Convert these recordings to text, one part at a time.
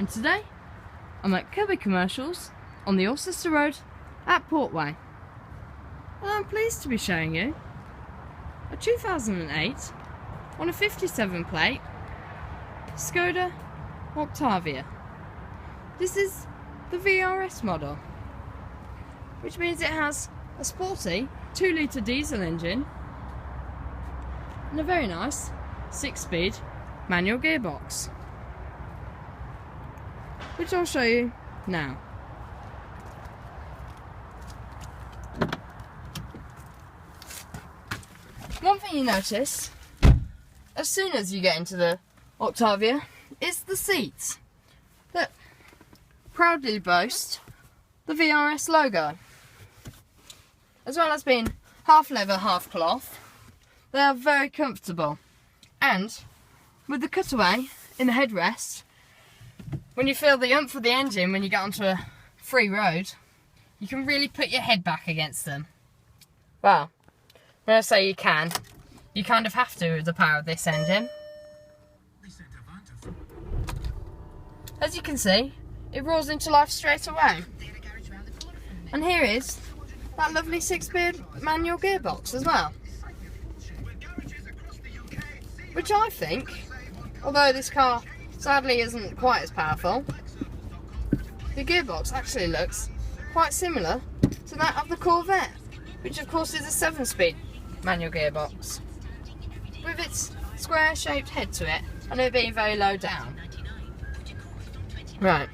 and today I'm at Kirby Commercials on the Alcester Road at Portway, and I'm pleased to be showing you a 2008 on a 57 plate Skoda Octavia. This is the VRS model, which means it has a sporty 2-litre diesel engine and a very nice 6-speed manual gearbox, which I'll show you now. One thing you notice as soon as you get into the Octavia is the seats that proudly boast the VRS logo. As well as being half leather, half cloth, they are very comfortable, and with the cutaway in the headrest, when you feel the oomph of the engine when you get onto a free road, you can really put your head back against them. Well, when I say you can, you kind of have to with the power of this engine. As you can see, it roars into life straight away. And here is that lovely 6-speed manual gearbox as well, which I think, although this car sadly isn't quite as powerful, the gearbox actually looks quite similar to that of the Corvette, which of course is a 7-speed manual gearbox, with its square shaped head to it and it being very low down. Right,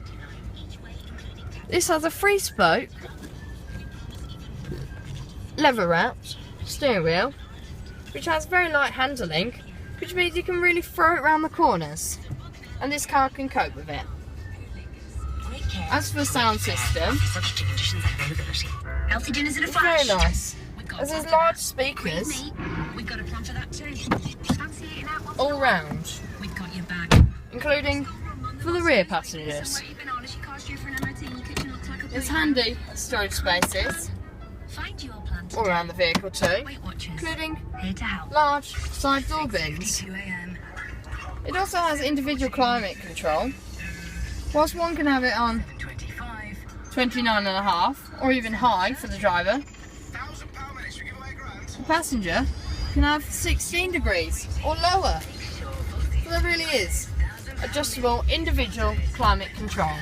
this has a 3-spoke leather wrapped steering wheel, which has very light handling, which means you can really throw it around the corners, and this car can cope with it. As for the sound system, it's very nice, as there's large speakers all round, including for the rear passengers. There's handy storage spaces all around the vehicle too, including large side door bins. It also has individual climate control, whilst one can have it on 29.5 or even high for the driver. The passenger can have 16 degrees or lower, so there really is adjustable individual climate control.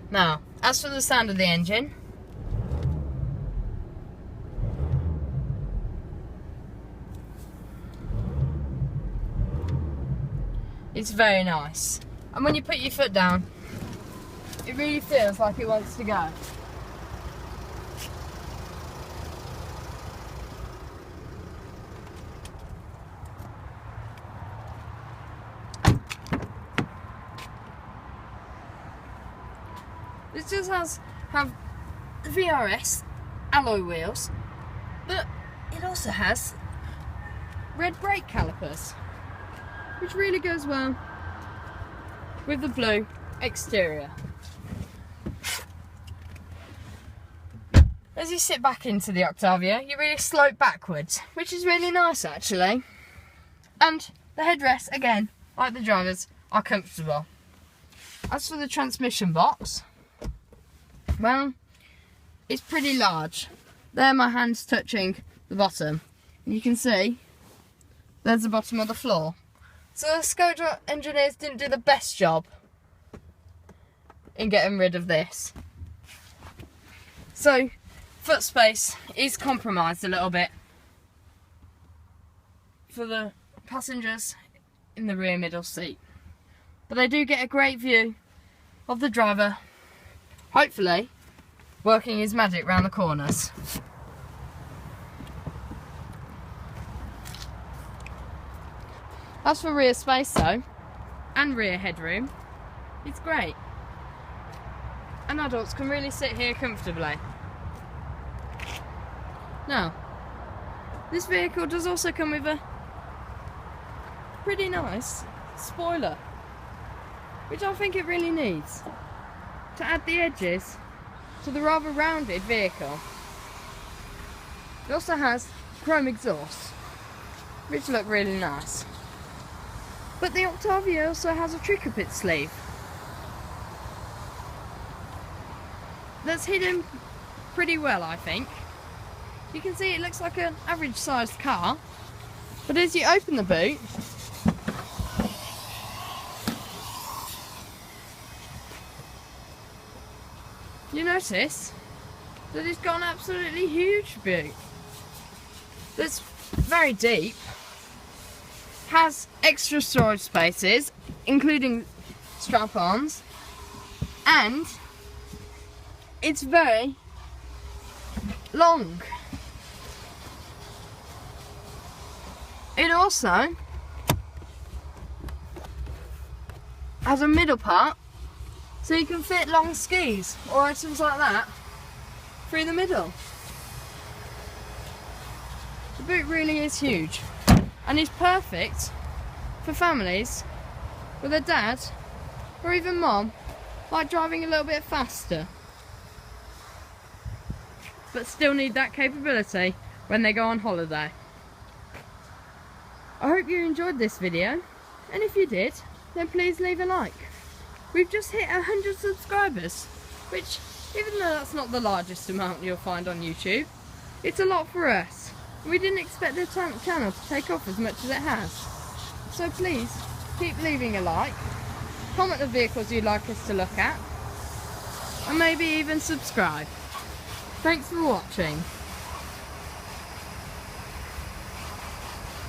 Now, as for the sound of the engine, it's very nice, and when you put your foot down, it really feels like it wants to go. This does have the VRS alloy wheels, but it also has red brake calipers, which really goes well with the blue exterior. As you sit back into the Octavia, you really slope backwards, which is really nice actually. And the headrests, again, like the drivers, are comfortable. As for the transmission box, well, it's pretty large. There my hand's touching the bottom, and you can see there's the bottom of the floor. So the Skoda engineers didn't do the best job in getting rid of this. So foot space is compromised a little bit for the passengers in the rear middle seat, but they do get a great view of the driver, hopefully working his magic round the corners. As for rear space though, and rear headroom, it's great, and adults can really sit here comfortably. Now, this vehicle does also come with a pretty nice spoiler, which I think it really needs to add the edges to the rather rounded vehicle. It also has chrome exhaust, which look really nice. But the Octavia also has a trick up its sleeve that's hidden pretty well, I think. You can see it looks like an average sized car, but as you open the boot, you notice that it's got an absolutely huge boot that's very deep, has extra storage spaces including strap-ons, and it's very long. It also has a middle part so you can fit long skis or items like that through the middle. The boot really is huge and is perfect for families with a dad or even mom like driving a little bit faster but still need that capability when they go on holiday. I hope you enjoyed this video, and if you did, then please leave a like. We've just hit 100 subscribers, which, even though that's not the largest amount you'll find on YouTube, it's a lot for us. We didn't expect the channel to take off as much as it has. So please, keep leaving a like, comment the vehicles you'd like us to look at, and maybe even subscribe. Thanks for watching.